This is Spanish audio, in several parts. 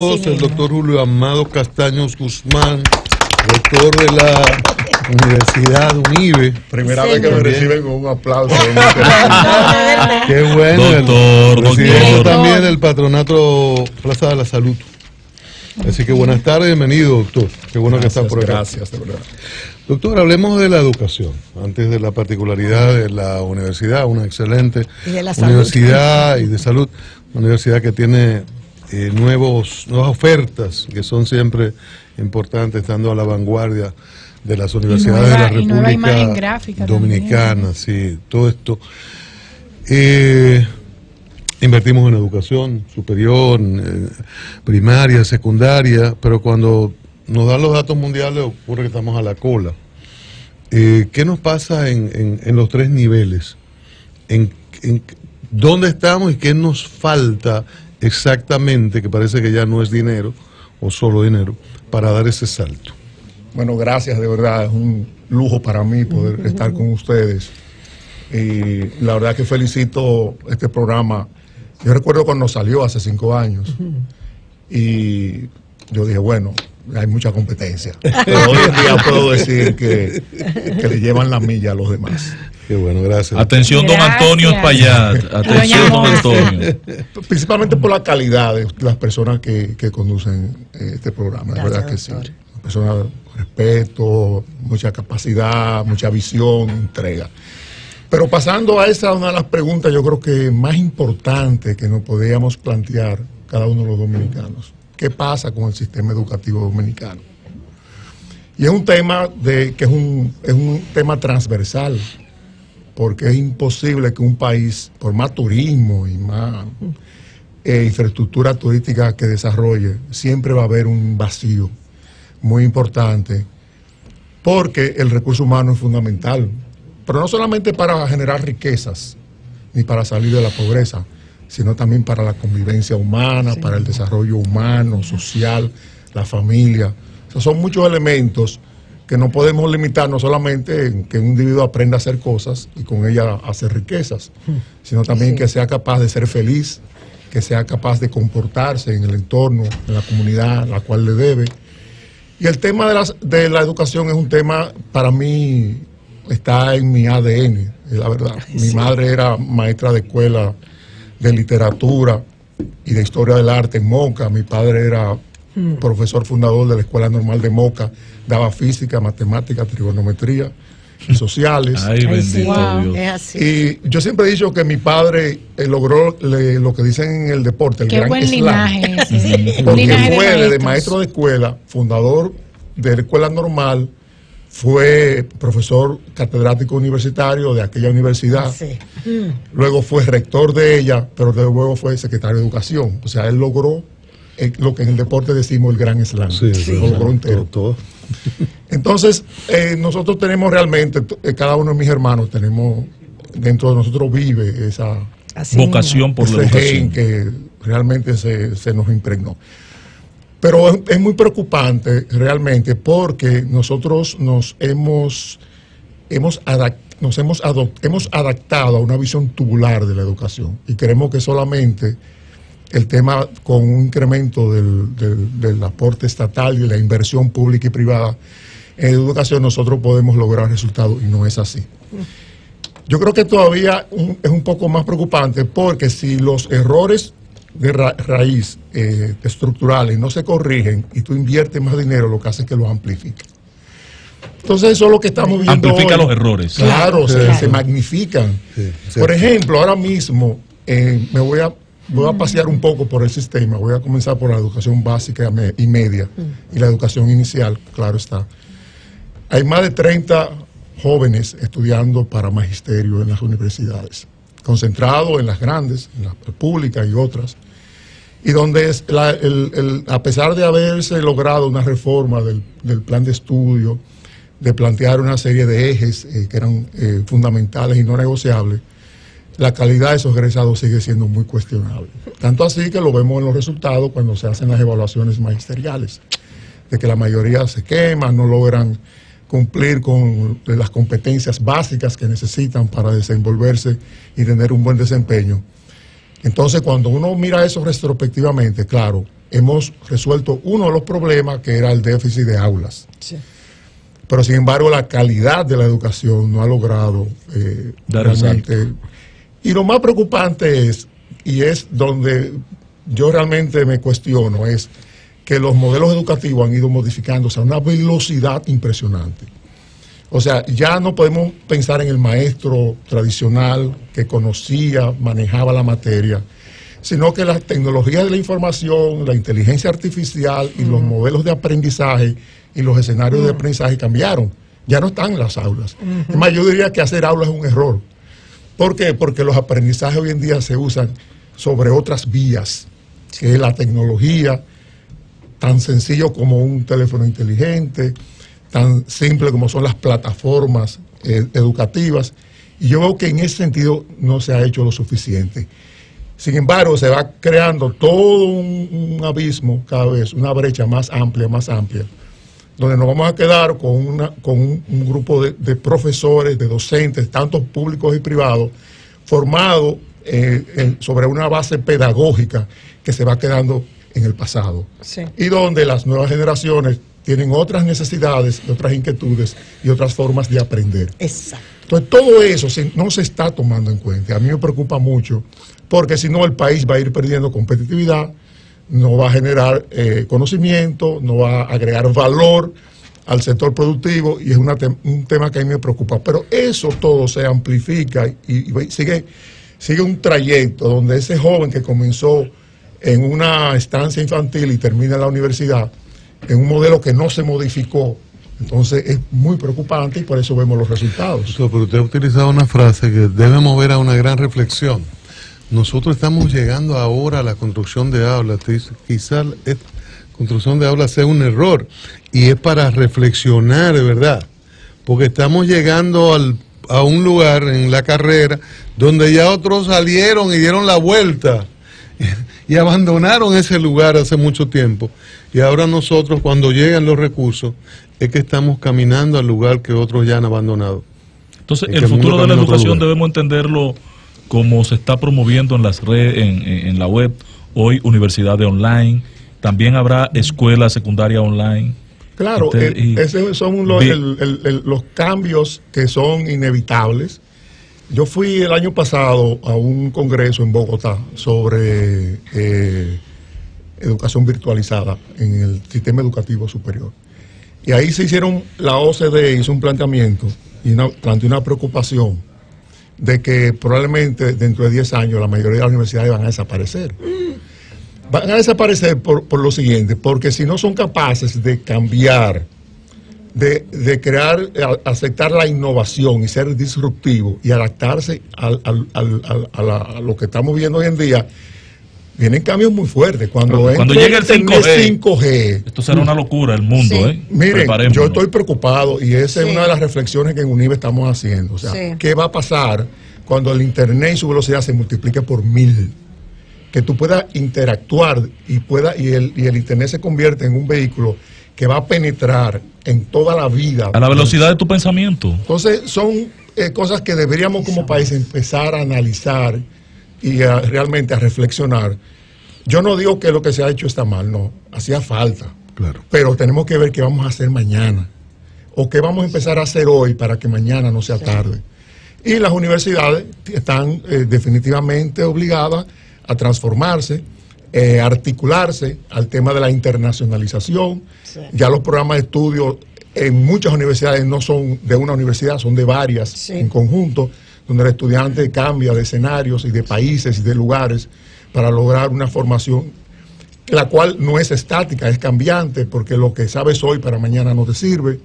El doctor Julio Amado Castaños Guzmán, rector de la Universidad UNIBE. Primera vez que me reciben con un aplauso. Qué bueno, doctor, presidente también del Patronato Plaza de la Salud. Así que buenas tardes, bienvenido, doctor. Qué bueno Gracias, que está por acá. Gracias, de verdad. Doctor, hablemos de la educación, antes de la particularidad de la universidad, una excelente universidad y de salud, una universidad que tiene nuevas ofertas que son siempre importantes, estando a la vanguardia de las universidades de la República Dominicana. Sí, todo esto. Invertimos en educación superior, primaria, secundaria, pero cuando nos dan los datos mundiales ocurre que estamos a la cola. ¿Qué nos pasa en los tres niveles? ¿En dónde estamos y qué nos falta exactamente, que parece que ya no es dinero o solo dinero, para dar ese salto? Bueno, gracias, de verdad, es un lujo para mí poder estar con ustedes. Y la verdad que felicito este programa. Yo recuerdo cuando salió hace 5 años y yo dije, bueno, hay mucha competencia. Pero hoy en día puedo decir que le llevan la milla a los demás. Qué bueno, gracias. Atención, don Antonio Espaillat. Atención, don Antonio. Principalmente por la calidad de las personas que conducen este programa. La verdad que sí. Personas de respeto, mucha capacidad, mucha visión, entrega. Pero pasando a esa, una de las preguntas yo creo que más importante que nos podríamos plantear cada uno de los dominicanos. ¿Qué pasa con el sistema educativo dominicano? Y es un tema que es un tema transversal, porque es imposible que un país, por más turismo y más infraestructura turística que desarrolle, siempre va a haber un vacío muy importante, porque el recurso humano es fundamental, pero no solamente para generar riquezas, ni para salir de la pobreza, sino también para la convivencia humana, sí, para el desarrollo humano, social, la familia. O sea, son muchos elementos que no podemos limitarnos solamente en que un individuo aprenda a hacer cosas y con ella hacer riquezas, sino también que sea capaz de ser feliz, que sea capaz de comportarse en el entorno, en la comunidad a la cual le debe. Y el tema de la educación es un tema, para mí, está en mi ADN, es la verdad. Mi madre era maestra de escuela de literatura y de historia del arte en Moca. Mi padre era profesor fundador de la Escuela Normal de Moca, daba física, matemática, trigonometría y sociales. Ay, bendito Dios. Es así. Y yo siempre he dicho que mi padre logró lo que dicen en el deporte, el gran buen slam. Linaje ese. Porque Linaje fue de de maestro de escuela, fundador de la Escuela Normal, fue profesor catedrático universitario de aquella universidad, sí. Luego fue rector de ella, pero luego fue secretario de Educación. O sea, él logró lo que en el deporte decimos el gran slam. Sí, lo logró entero. Todo. Entonces, nosotros tenemos realmente, cada uno de mis hermanos, tenemos, dentro de nosotros vive esa vocación por la educación que realmente se nos impregnó. Pero es muy preocupante realmente porque nosotros nos hemos adaptado a una visión tubular de la educación y creemos que solamente el tema con un incremento del aporte estatal y la inversión pública y privada en educación nosotros podemos lograr resultados, y no es así. Yo creo que todavía es un poco más preocupante porque si los errores de raíz estructurales no se corrigen y tú inviertes más dinero, lo que hace es que los amplifica. Entonces eso es lo que estamos viendo amplifica hoy. Los errores. Claro, se magnifican. Sí. Por ejemplo, ahora mismo me voy a pasear un poco por el sistema. Voy a comenzar por la educación básica y media y la educación inicial, claro está. Hay más de 30 jóvenes estudiando para magisterio en las universidades, concentrados en las grandes, en las públicas y otras, y donde a pesar de haberse logrado una reforma del plan de estudio, de plantear una serie de ejes que eran fundamentales y no negociables, la calidad de esos egresados sigue siendo muy cuestionable. Tanto así que lo vemos en los resultados cuando se hacen las evaluaciones magisteriales, de que la mayoría se queman, no logran cumplir con las competencias básicas que necesitan para desenvolverse y tener un buen desempeño. Entonces, cuando uno mira eso retrospectivamente, claro, hemos resuelto uno de los problemas, que era el déficit de aulas. Sí. Pero, sin embargo, la calidad de la educación no ha logrado realmente. Y lo más preocupante es, y es donde yo realmente me cuestiono, es que los modelos educativos han ido modificándose a una velocidad impresionante. O sea, ya no podemos pensar en el maestro tradicional que conocía, manejaba la materia, sino que las tecnologías de la información, la inteligencia artificial y los modelos de aprendizaje y los escenarios de aprendizaje cambiaron. Ya no están en las aulas. Es más, yo diría que hacer aulas es un error. ¿Por qué? Porque los aprendizajes hoy en día se usan sobre otras vías, que es la tecnología, tan sencillo como un teléfono inteligente, tan simple como son las plataformas educativas, y yo veo que en ese sentido no se ha hecho lo suficiente. Sin embargo, se va creando todo un abismo cada vez, una brecha más amplia, donde nos vamos a quedar con un grupo de profesores, de docentes, tanto públicos y privados, formados sobre una base pedagógica que se va quedando en el pasado. Sí. Y donde las nuevas generaciones tienen otras necesidades, otras inquietudes y otras formas de aprender. Exacto. Entonces, todo eso no se está tomando en cuenta. A mí me preocupa mucho, porque si no el país va a ir perdiendo competitividad, no va a generar conocimiento, no va a agregar valor al sector productivo, y es un tema que a mí me preocupa. Pero eso todo se amplifica y sigue un trayecto donde ese joven que comenzó en una estancia infantil y termina en la universidad, en un modelo que no se modificó. Entonces es muy preocupante y por eso vemos los resultados. Pero usted ha utilizado una frase que debe mover a una gran reflexión. Nosotros estamos llegando ahora a la construcción de aulas. Quizás la construcción de aulas sea un error, y es para reflexionar de verdad, porque estamos llegando a un lugar en la carrera donde ya otros salieron y dieron la vuelta y abandonaron ese lugar hace mucho tiempo, y ahora nosotros, cuando llegan los recursos, es que estamos caminando al lugar que otros ya han abandonado. Entonces, el futuro de la educación debemos entenderlo como se está promoviendo en las redes, en la web, hoy universidades online, también habrá escuelas secundarias online. Claro, esos son los cambios que son inevitables. Yo fui el año pasado a un congreso en Bogotá sobre educación virtualizada en el sistema educativo superior. Y ahí la OCDE hizo un planteamiento y planteó una preocupación de que probablemente dentro de 10 años la mayoría de las universidades van a desaparecer. Van a desaparecer por lo siguiente, porque si no son capaces de cambiar, de crear, aceptar la innovación y ser disruptivo y adaptarse a lo que estamos viendo hoy en día, vienen cambios muy fuertes. Cuando llegue el 5G, esto será una locura el mundo. Sí. Miren, yo estoy preocupado, y esa es una de las reflexiones que en UNIBE estamos haciendo. O sea, ¿qué va a pasar cuando el internet y su velocidad se multiplique por 1000? Que tú puedas interactuar y el internet se convierte en un vehículo que va a penetrar en toda la vida. A la velocidad de tu pensamiento. Entonces, son cosas que deberíamos como país empezar a analizar y realmente a reflexionar. Yo no digo que lo que se ha hecho está mal, no, hacía falta. Claro. Pero tenemos que ver qué vamos a hacer mañana, o qué vamos a empezar a hacer hoy para que mañana no sea tarde. Y las universidades están definitivamente obligadas a transformarse, articularse al tema de la internacionalización. Sí. Ya los programas de estudio en muchas universidades no son de una universidad, son de varias en conjunto, donde el estudiante cambia de escenarios y de países y de lugares para lograr una formación, la cual no es estática, es cambiante, porque lo que sabes hoy para mañana no te sirve.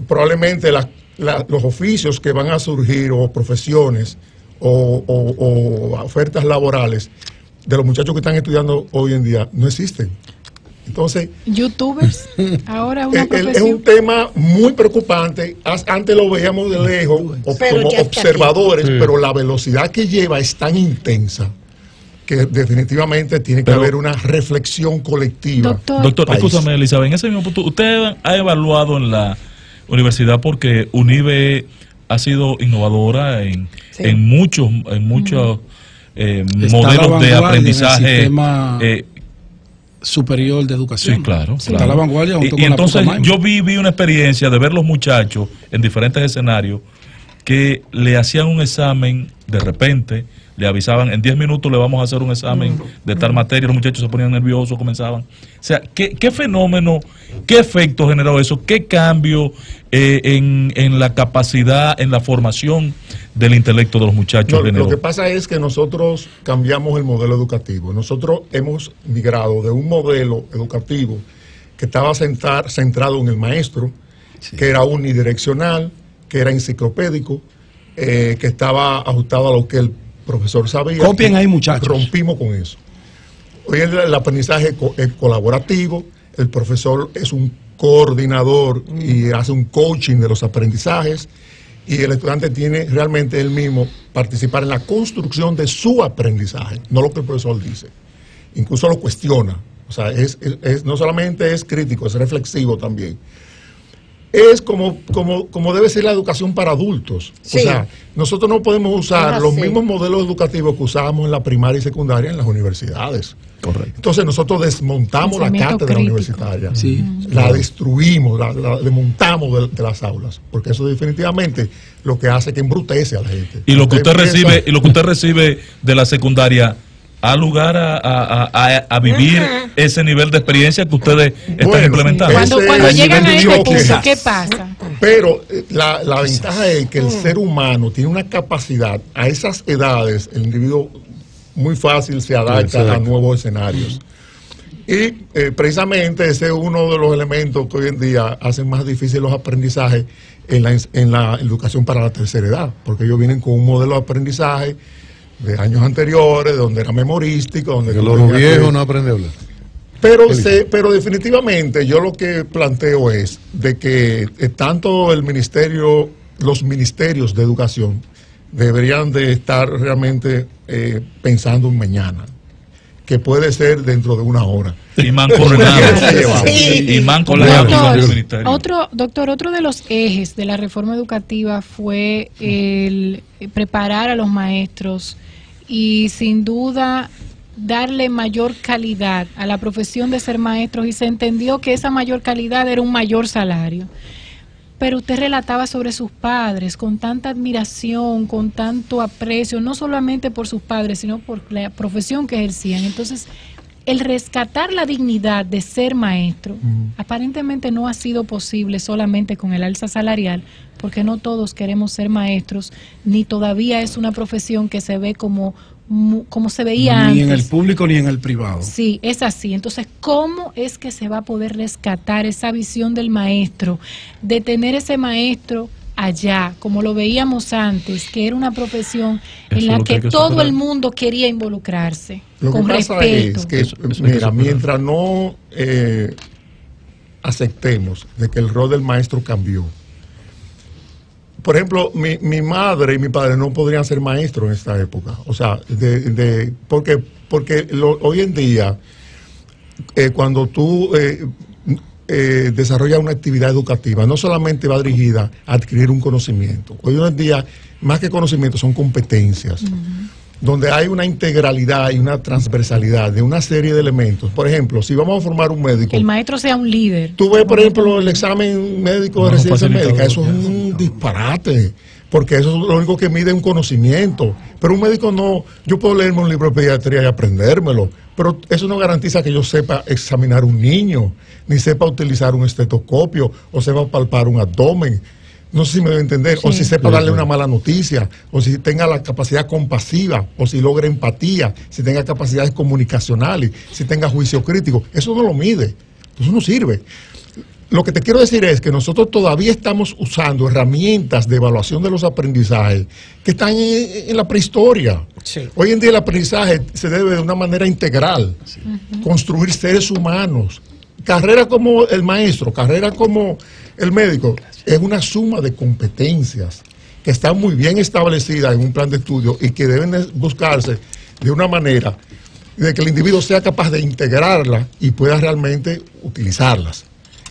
Probablemente los oficios que van a surgir, o profesiones, o ofertas laborales de los muchachos que están estudiando hoy en día no existen. Entonces, youtubers ahora es un tema muy preocupante. Antes lo veíamos de lejos como observadores, pero la velocidad que lleva es tan intensa que definitivamente tiene que haber una reflexión colectiva. Doctor, escúchame, Elizabeth, en ese mismo punto, usted ha evaluado en la universidad, porque UNIBE ha sido innovadora en muchos modelos de aprendizaje superior de educación. Sí, claro. Está a la vanguardia junto con entonces la yo vi una experiencia de ver los muchachos en diferentes escenarios que le hacían un examen de repente, le avisaban, en 10 minutos le vamos a hacer un examen de tal materia, los muchachos se ponían nerviosos, comenzaban. O sea, ¿qué fenómeno, qué efecto generó eso? ¿Qué cambio en la capacidad, en la formación del intelecto de los muchachos generó? Lo que pasa es que nosotros cambiamos el modelo educativo. Nosotros hemos migrado de un modelo educativo que estaba centrado en el maestro, que era unidireccional, que era enciclopédico, que estaba ajustado a lo que el profesor sabía. Copien ahí, muchachos. Rompimos con eso. Hoy el aprendizaje es colaborativo, el profesor es un coordinador y hace un coaching de los aprendizajes, y el estudiante tiene realmente él mismo participar en la construcción de su aprendizaje, no lo que el profesor dice. Incluso lo cuestiona. O sea, no solamente es crítico, es reflexivo también. Es como debe ser la educación para adultos. Sí. O sea, nosotros no podemos usar los mismos modelos educativos que usábamos en la primaria y secundaria en las universidades. Correcto. Entonces nosotros desmontamos la cátedra universitaria, la destruimos, la desmontamos de las aulas, porque eso definitivamente lo que hace que embrutece a la gente. Y lo que usted recibe de la secundaria da lugar a vivir ese nivel de experiencia que ustedes están implementando. Cuando llegan a este curso, ¿qué pasa? Pero la ventaja es que el ser humano tiene una capacidad, a esas edades, el individuo muy fácil se adapta a nuevos escenarios. Y precisamente ese es uno de los elementos que hoy en día hacen más difícil los aprendizajes en la educación para la tercera edad, porque ellos vienen con un modelo de aprendizaje de años anteriores, donde era memorístico, donde los viejos no aprenden a hablar. Pero definitivamente yo lo que planteo es de que tanto los ministerios de educación deberían de estar realmente pensando en mañana, que puede ser dentro de una hora. Y mancomunados. Y mancomunados. Doctor, otro de los ejes de la reforma educativa fue el preparar a los maestros y sin duda darle mayor calidad a la profesión de ser maestros, y se entendió que esa mayor calidad era un mayor salario. Pero usted relataba sobre sus padres con tanta admiración, con tanto aprecio, no solamente por sus padres, sino por la profesión que ejercían. Entonces, el rescatar la dignidad de ser maestro, aparentemente no ha sido posible solamente con el alza salarial, porque no todos queremos ser maestros, ni todavía es una profesión que se ve como se veía antes. Ni en el público ni en el privado. Sí, es así. Entonces, ¿cómo es que se va a poder rescatar esa visión del maestro, de tener ese maestro allá, como lo veíamos antes, que era una profesión en la que todo el mundo quería involucrarse? Lo que pasa es que, mira, mientras no aceptemos de que el rol del maestro cambió. Por ejemplo, mi madre y mi padre no podrían ser maestros en esta época. O sea, porque hoy en día, cuando tú desarrollas una actividad educativa, no solamente va dirigida a adquirir un conocimiento. Hoy en día, más que conocimiento, son competencias. Donde hay una integralidad y una transversalidad de una serie de elementos. Por ejemplo, si vamos a formar un médico... El maestro sea un líder. Tú ves, por ejemplo, el examen médico de residencia médica. Eso es un disparate, porque eso es lo único que mide un conocimiento. Pero un médico no... Yo puedo leerme un libro de pediatría y aprendérmelo, pero eso no garantiza que yo sepa examinar un niño, ni sepa utilizar un estetoscopio, o sepa palpar un abdomen. No sé si me debe entender, o si sepa darle una mala noticia, o si tenga la capacidad compasiva, o si logre empatía, si tenga capacidades comunicacionales, si tenga juicio crítico. Eso no lo mide, eso no sirve. Lo que te quiero decir es que nosotros todavía estamos usando herramientas de evaluación de los aprendizajes que están en la prehistoria. Sí. Hoy en día el aprendizaje se debe de una manera integral, construir seres humanos. Carrera como el maestro, carrera como el médico, es una suma de competencias que están muy bien establecidas en un plan de estudio y que deben buscarse de una manera de que el individuo sea capaz de integrarlas y pueda realmente utilizarlas.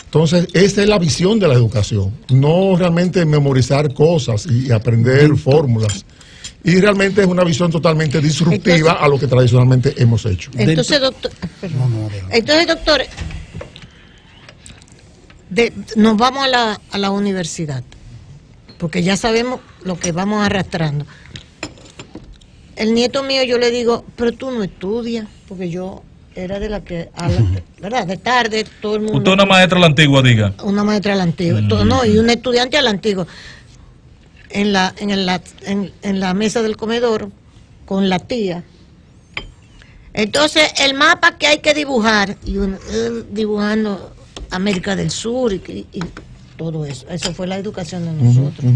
Entonces, esa es la visión de la educación, no realmente memorizar cosas y aprender fórmulas. Y realmente es una visión totalmente disruptiva a lo que tradicionalmente hemos hecho. Entonces, doctor, nos vamos a la universidad, porque ya sabemos lo que vamos arrastrando. El nieto mío, yo le digo, pero tú no estudias, porque yo era de la que, ¿verdad? De tarde, todo el mundo. Usted es una maestra a la antigua, diga. Una maestra a la antigua, no, y un estudiante a la antigua. En la mesa del comedor, con la tía. Entonces, el mapa que hay que dibujar, y dibujando América del Sur y todo eso. Eso fue la educación de nosotros.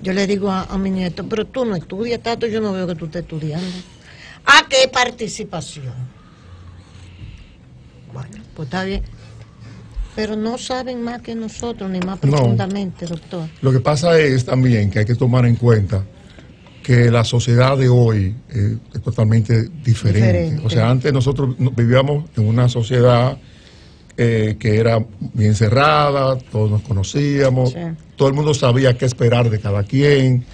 Yo le digo a mi nieto, pero tú no estudias, Tato, yo no veo que tú estés estudiando. ¿A qué participación? Bueno, pues está bien. Pero no saben más que nosotros, ni más profundamente, doctor. Lo que pasa es también que hay que tomar en cuenta que la sociedad de hoy es totalmente diferente. O sea, antes nosotros vivíamos en una sociedad que era bien cerrada, todos nos conocíamos, todo el mundo sabía qué esperar de cada quien,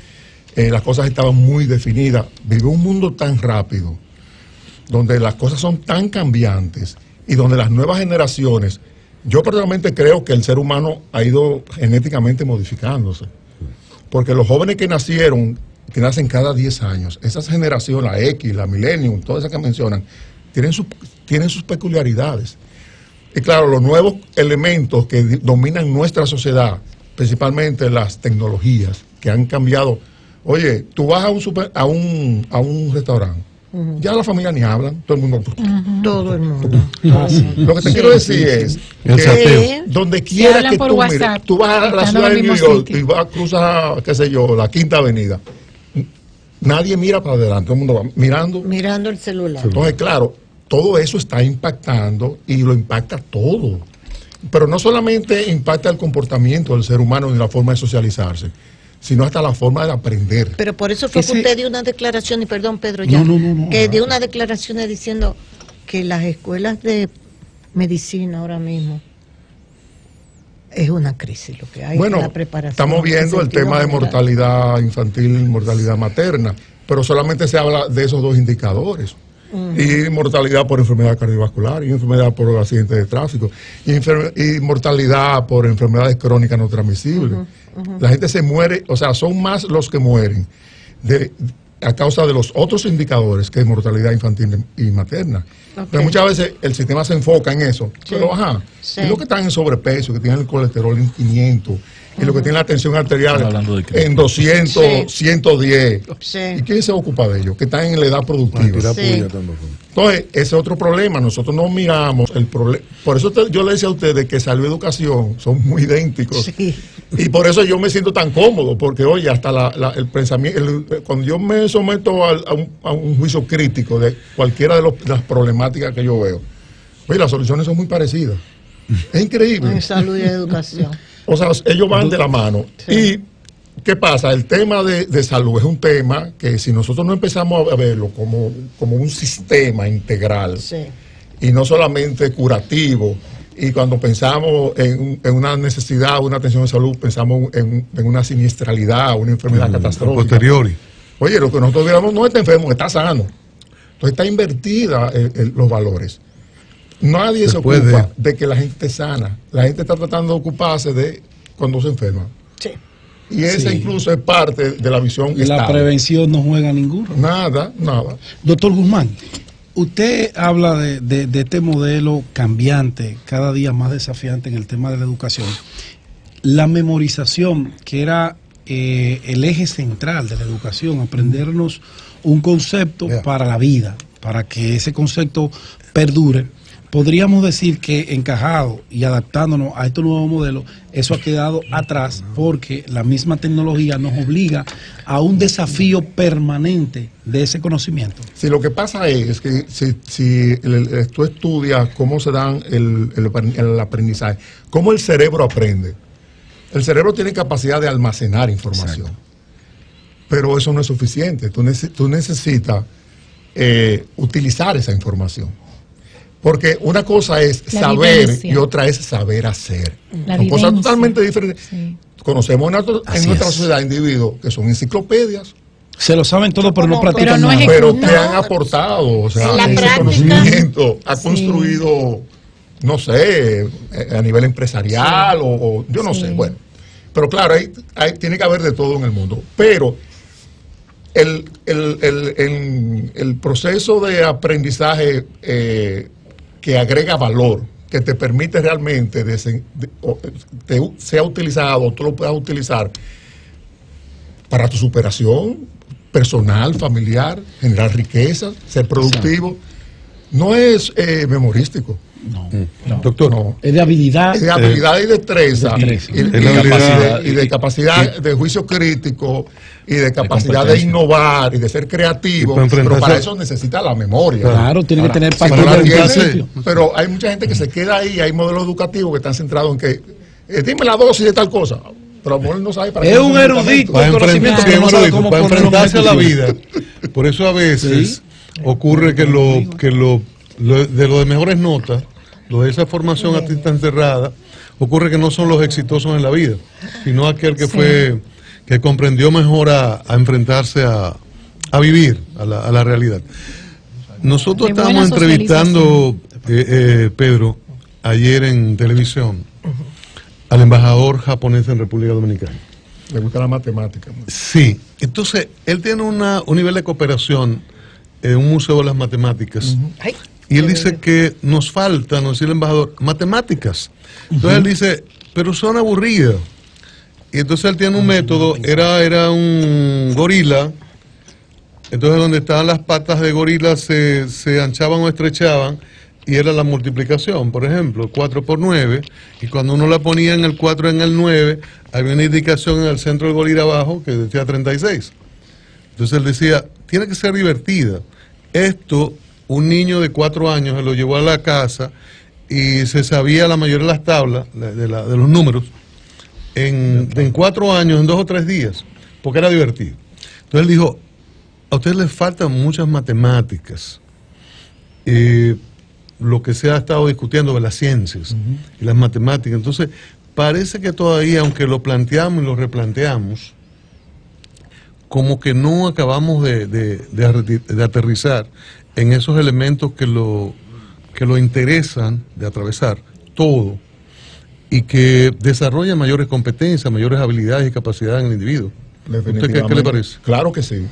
las cosas estaban muy definidas. Vive un mundo tan rápido, donde las cosas son tan cambiantes y donde las nuevas generaciones, yo personalmente creo que el ser humano ha ido genéticamente modificándose, porque los jóvenes que nacen cada 10 años, esas generaciones, la X, la Millennium, todas esas que mencionan, tienen sus peculiaridades. Y claro, los nuevos elementos que dominan nuestra sociedad, principalmente las tecnologías, que han cambiado. Oye, tú vas a un restaurante, ya la familia ni hablan, todo el mundo. Todo el mundo. Lo que te quiero decir es que donde quiera que tú mires, tú vas a la ciudad de New York y vas a cruzar, qué sé yo, la Quinta Avenida. Nadie mira para adelante, todo el mundo va mirando el celular. Entonces, claro, todo eso está impactando y lo impacta todo. Pero no solamente impacta el comportamiento del ser humano ni la forma de socializarse, sino hasta la forma de aprender. Pero por eso fue que usted dio una declaración, y perdón Pedro, ya, que dio una declaración diciendo que las escuelas de medicina ahora mismo es una crisis lo que hay. Bueno, la preparación, estamos viendo el tema de mortalidad infantil y mortalidad materna, pero solamente se habla de esos dos indicadores. Y mortalidad por enfermedad cardiovascular, y enfermedad por accidentes de tráfico, y mortalidad por enfermedades crónicas no transmisibles. La gente se muere, o sea, son más los que mueren a causa de los otros indicadores que es mortalidad infantil y materna. Pero muchas veces el sistema se enfoca en eso. Pero y los que están en sobrepeso, que tienen el colesterol en 500, y los que tienen la tensión arterial en 200, 110. ¿Y quién se ocupa de ellos? Que están en la edad productiva. Entonces, ese es otro problema. Nosotros no miramos el problema. Por eso yo le decía a ustedes que salud y educación son muy idénticos. Y por eso yo me siento tan cómodo, porque oye, hasta el pensamiento, cuando yo me someto a un juicio crítico de cualquiera de las problemáticas que yo veo, oye, las soluciones son muy parecidas. Es increíble. En salud y educación. O sea, ellos van de la mano. Y, ¿qué pasa? El tema de salud es un tema que si nosotros no empezamos a verlo como un sistema integral, y no solamente curativo, y cuando pensamos en una necesidad, una atención de salud, pensamos en una siniestralidad, una enfermedad catastrófica. Posteriori. Oye, lo que nosotros digamos no está enfermo, está sano. Entonces está invertida los valores. Nadie se ocupa de que la gente esté sana. La gente está tratando de ocuparse de cuando se enferma. Y esa incluso es parte de la visión estable. La prevención no juega ninguno. Nada. Doctor Guzmán, usted habla de este modelo cambiante, cada día más desafiante en el tema de la educación. La memorización, que era el eje central de la educación, aprendernos un concepto para la vida, para que ese concepto perdure. Podríamos decir que encajado y adaptándonos a estos nuevos modelos, eso ha quedado atrás porque la misma tecnología nos obliga a un desafío permanente de ese conocimiento. Sí, lo que pasa es que si tú estudias cómo se dan el aprendizaje, cómo el cerebro aprende. El cerebro tiene capacidad de almacenar información. Exacto. Pero eso no es suficiente. Tú necesitas utilizar esa información. Porque una cosa es saber y otra es saber hacer. Son cosas totalmente diferentes. Conocemos en nuestra sociedad individuos que son enciclopedias. Se lo saben todo, pero no Pero practican no nada. es- Pero No. que han aportado, o sea, En la ese práctica. conocimiento ha Sí. construido, no sé, a nivel empresarial o yo no sé, bueno. Pero claro, tiene que haber de todo en el mundo. Pero el proceso de aprendizaje que agrega valor, que te permite realmente sea utilizado, tú lo puedas utilizar para tu superación personal, familiar, generar riqueza, ser productivo, no es memorístico. No. Doctor, No. Es de habilidad. Es de habilidad y destreza, Destreza. y Es la habilidad. de capacidad de juicio crítico, y de capacidad de competencia. innovar y de ser creativo, Y para pero enfrentarse- para eso necesita la memoria. Claro, tiene que tener Si no partida la de un tiene, principio. pero hay mucha gente que se queda ahí, hay modelos educativos que están centrados en que dime la dosis de tal cosa, pero a lo mejor no sabe para Es qué un es erudito. para, conocimiento enfrentarse, que no sabe cómo para ponerlo en enfrentarse a la vida. ejecución. Por eso a veces ocurre que de lo de mejores notas, lo de esa formación a ti tan cerrada, ocurre que no son los exitosos en la vida, sino aquel que que comprendió mejor a enfrentarse a vivir a la realidad. Nosotros De estábamos buena entrevistando, Pedro, ayer en televisión, al embajador japonés en República Dominicana. Le gusta la matemática. Sí, entonces él tiene un nivel de cooperación en un museo de las matemáticas. Y él dice que nos falta, nos dice el embajador, matemáticas. Entonces él dice, pero son aburridas. Y entonces él tiene un método, era un gorila. Entonces donde estaban las patas de gorila se anchaban o estrechaban, y era la multiplicación, por ejemplo, 4 por 9, y cuando uno la ponía en el 4 en el 9, había una indicación en el centro del gorila abajo que decía 36. Entonces él decía, tiene que ser divertida. Esto, un niño de 4 años se lo llevó a la casa y se sabía la mayoría de las tablas, de los números, en 4 años, en 2 o 3 días, porque era divertido. Entonces él dijo, a ustedes les faltan muchas matemáticas. Lo que se ha estado discutiendo de las ciencias y las matemáticas. Entonces, parece que todavía, aunque lo planteamos y lo replanteamos, como que no acabamos de aterrizar en esos elementos que lo interesan de atravesar todo y que desarrollan mayores competencias, mayores habilidades y capacidades en el individuo. ¿Usted qué le parece? Claro que sí.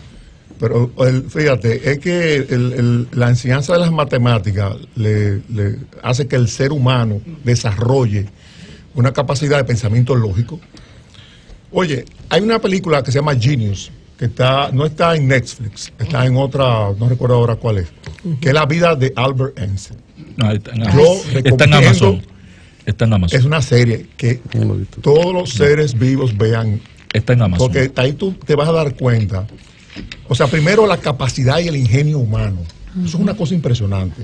Pero fíjate, es que la enseñanza de las matemáticas le hace que el ser humano desarrolle una capacidad de pensamiento lógico. Oye, hay una película que se llama Genius, que no está en Netflix, está en otra, no recuerdo ahora cuál es, que es la vida de Albert Einstein. No, está en Yo Amazon. Está en recomiendo- Amazon. Está en Amazon. Es una serie que No lo he visto. todos los seres vivos vean, Está en Amazon. porque ahí tú te vas a dar cuenta. O sea, primero la capacidad y el ingenio humano. Eso es una cosa impresionante.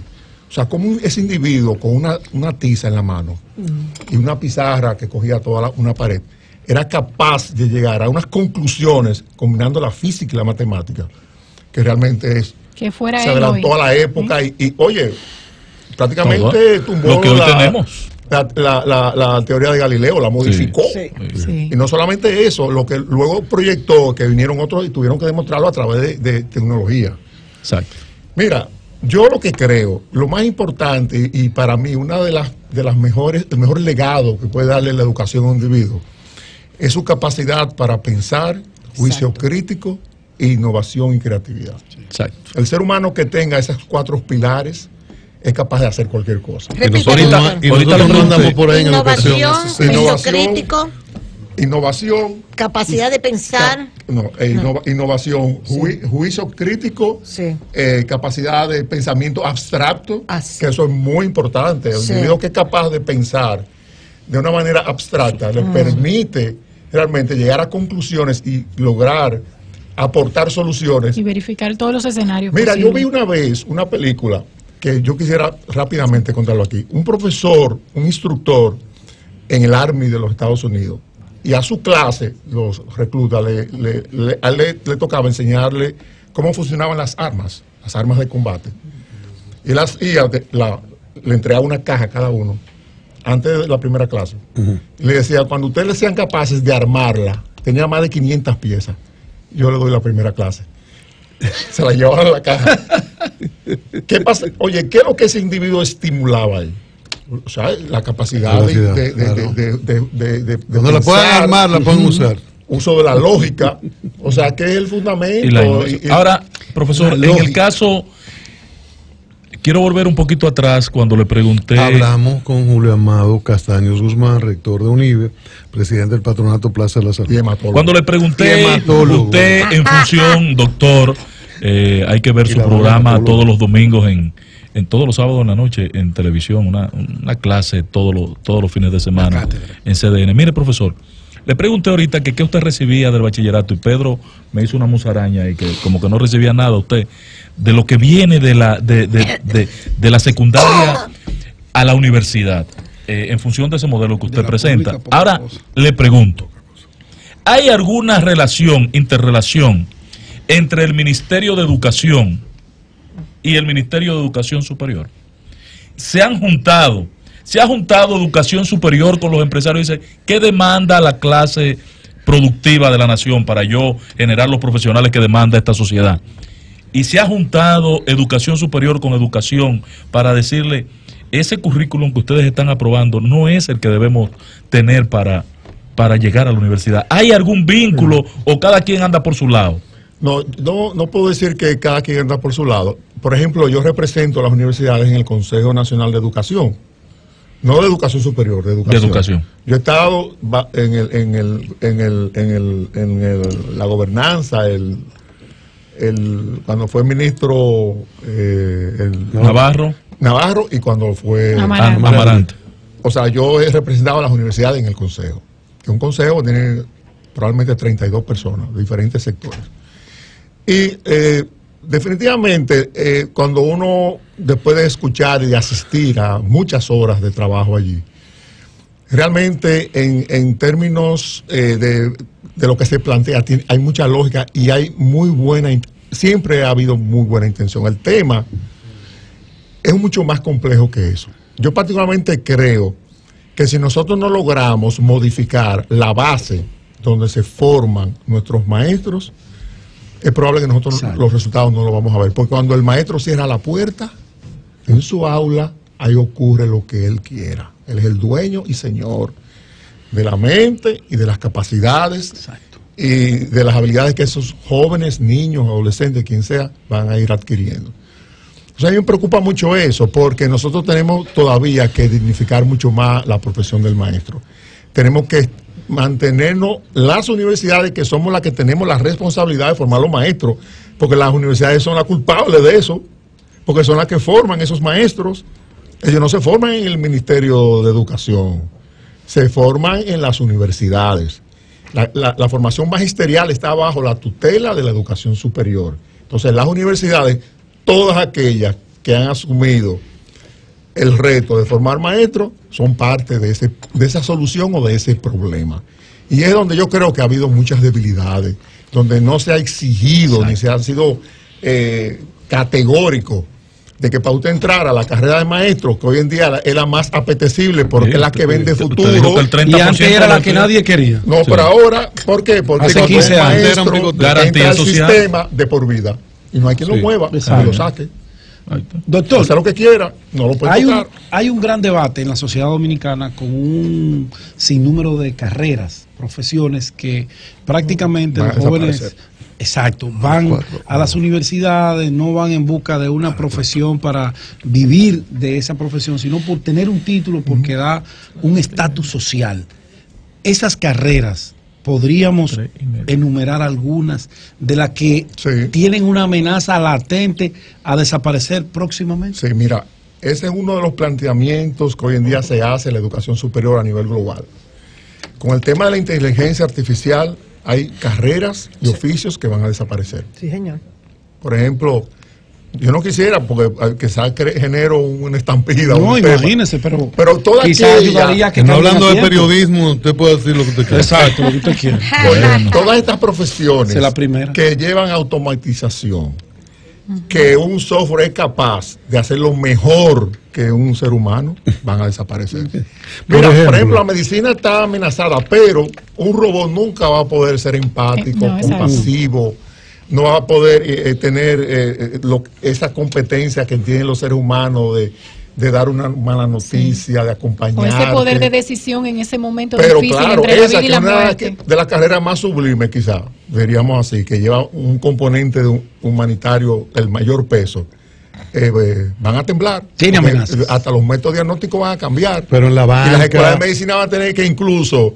O sea, como ese individuo con una tiza en la mano y una pizarra que cogía toda una pared, era capaz de llegar a unas conclusiones combinando la física y la matemática, que realmente Que fuera se él adelantó hoy. a la época y oye, prácticamente Todo. tumbó Lo que hoy tenemos. la teoría de Galileo, la modificó. Sí. Y no solamente eso, lo que luego proyectó, que vinieron otros y tuvieron que demostrarlo a través de tecnología. Exacto. Mira, yo lo que creo, lo más importante y para mí una de las mejores, el mejor legado que puede darle la educación a un individuo es su capacidad para pensar, juicio crítico, innovación y creatividad. Exacto. El ser humano que tenga esos 4 pilares es capaz de hacer cualquier cosa. Y nosotros, Repítelo, no, doctor. y nosotros Ahorita no lo andamos por ahí en Innovación, educación. juicio Innovación. crítico, Innovación. capacidad de pensar. Innovación, juicio crítico, Sí. Capacidad de pensamiento abstracto, Así. que eso es muy importante. El Sí. individuo que es capaz de pensar de una manera abstracta le permite realmente llegar a conclusiones y lograr aportar soluciones. Y verificar todos los escenarios. Mira, yo vi posibles. una vez una película que yo quisiera rápidamente contarlo aquí. Un profesor, un instructor en el Army de los Estados Unidos, y a su clase, los reclutas, a él le tocaba enseñarle cómo funcionaban las armas de combate. Y le entregaba una caja a cada uno antes de la primera clase. Y le decía, cuando ustedes sean capaces de armarla, tenía más de 500 piezas, yo le doy la primera clase. Se la llevaban a la caja. ¿Qué pasa? Oye, ¿qué es lo que ese individuo estimulaba ahí? O sea, la capacidad de cuando la puedan armar, la pueden usar. Uso de la lógica. O sea, que es el fundamento. Ahora, profesor, en el caso... Quiero volver un poquito atrás cuando le pregunté... Hablamos con Julio Amado Castaños Guzmán, rector de UNIBE, presidente del Patronato Plaza de la Salud. Cuando le pregunté, usted en función, doctor, hay que ver su programa todos los domingos, en todos los sábados en la noche en televisión, una clase todos los fines de semana en CDN. Mire, profesor, le pregunté ahorita que qué usted recibía del bachillerato y Pedro me hizo una musaraña y que como que no recibía nada usted de lo que viene de la secundaria a la universidad, en función de ese modelo que usted presenta. Ahora le pregunto, ¿hay alguna interrelación entre el Ministerio de Educación y el Ministerio de Educación Superior? Se ha juntado Educación Superior con los empresarios y dice, ¿qué demanda la clase productiva de la nación para yo generar los profesionales que demanda esta sociedad? Y se ha juntado Educación Superior con Educación para decirle, ese currículum que ustedes están aprobando no es el que debemos tener para llegar a la universidad. ¿Hay algún vínculo o cada quien anda por su lado? No puedo decir que cada quien anda por su lado. Por ejemplo, yo represento a las universidades en el Consejo Nacional de Educación. No de Educación Superior, de Educación. De Educación. Yo he estado en la gobernanza, cuando fue ministro Navarro y cuando fue Amarante. O sea, yo he representado a las universidades en el consejo, que un consejo tiene probablemente 32 personas de diferentes sectores. Y definitivamente, cuando uno, después de escuchar y de asistir a muchas horas de trabajo allí, realmente en términos de lo que se plantea, hay mucha lógica y hay siempre ha habido muy buena intención. El tema es mucho más complejo que eso. Yo particularmente creo que si nosotros no logramos modificar la base donde se forman nuestros maestros, es probable que nosotros los resultados no los vamos a ver. Porque cuando el maestro cierra la puerta en su aula, ahí ocurre lo que él quiera. Él es el dueño y señor de la mente y de las capacidades. Exacto. Y de las habilidades que esos jóvenes, niños, adolescentes, quien sea, van a ir adquiriendo. O sea, a mí me preocupa mucho eso, porque nosotros tenemos todavía que dignificar mucho más la profesión del maestro. Tenemos que mantenernos las universidades, que somos las que tenemos la responsabilidad de formar los maestros, porque las universidades son las culpables de eso, porque son las que forman esos maestros. Ellos no se forman en el Ministerio de Educación, se forman en las universidades. La formación magisterial está bajo la tutela de la educación superior. Entonces, las universidades, todas aquellas que han asumido el reto de formar maestros, son parte de esa solución o de ese problema. Y es donde yo creo que ha habido muchas debilidades, donde no se ha exigido ni se ha sido categórico de que para usted entrar a la carrera de maestro, que hoy en día es la más apetecible porque es la que vende futuro. Y antes era la que nadie quería. No, pero ahora, ¿por qué? Porque hace 15 años entra al sistema de por vida y no hay quien lo mueva, ni lo saque. Doctor, hacer lo que quiera, no lo puede tocar. Hay un gran debate en la sociedad dominicana con un sinnúmero de carreras, profesiones que prácticamente los jóvenes van a las universidades, no van en busca de una profesión para vivir de esa profesión, sino por tener un título, porque da un estatus social. Esas carreras, podríamos enumerar algunas de las que tienen una amenaza latente a desaparecer próximamente. Sí, mira, ese es uno de los planteamientos que hoy en día se hace en la educación superior a nivel global. Con el tema de la inteligencia artificial, hay carreras y oficios que van a desaparecer. Sí, señor. Por ejemplo, yo no quisiera, porque quizás genero una estampida. No, imagínese, pero toda quizás ayudaría que no hablando de periodismo, usted puede decir lo que usted quiera. Exacto, lo que usted quiera. Todas estas profesiones la primera que llevan automatización, que un software es capaz de hacerlo mejor que un ser humano, van a desaparecer. Mira, por ejemplo, la medicina está amenazada, pero un robot nunca va a poder ser empático, compasivo, no va a poder tener esa competencia que tienen los seres humanos de dar una mala noticia, de acompañar. O ese poder de decisión en ese momento pero difícil claro, entre la esa vida y la muerte. De la carrera más sublime, quizá, diríamos así, que lleva un componente de humanitario, el mayor peso, van a temblar. Tiene amenazas. Hasta los métodos diagnósticos van a cambiar. Pero en la banca, y las escuelas de medicina van a tener que incluso...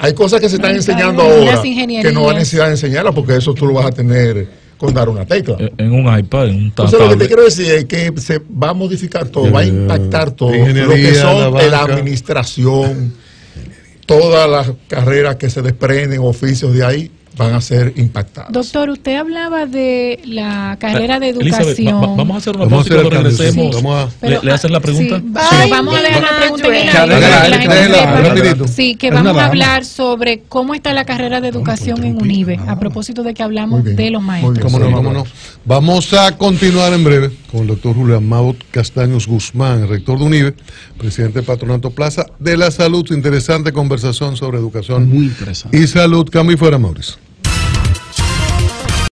Hay cosas que se están enseñando ahora que no hay necesidad de enseñarlas, porque eso tú lo vas a tener con dar una tecla. En un iPad, en un tablet. Entonces lo que te quiero decir es que se va a modificar todo, va a impactar todo. Lo que son la administración, todas las carreras que se desprenden, oficios de ahí, van a ser impactadas. Doctor, usted hablaba de la carrera de Elizabeth, educación. vamos a hacer una pausa y cuando regresemos. ¿Le hacen la pregunta? Sí, vamos a dejar la pregunta en el aire. Sí, que vamos a hablar sobre cómo está la carrera de educación en UNIBE, a propósito de que hablamos de los maestros. Cómo no. Vamos a continuar en breve con el doctor Julián Maut Castaños Guzmán, rector de UNIBE, presidente de Patronato Plaza de la Salud. Interesante conversación sobre educación muy interesante. Y salud. Cambio y fuera, Mauricio.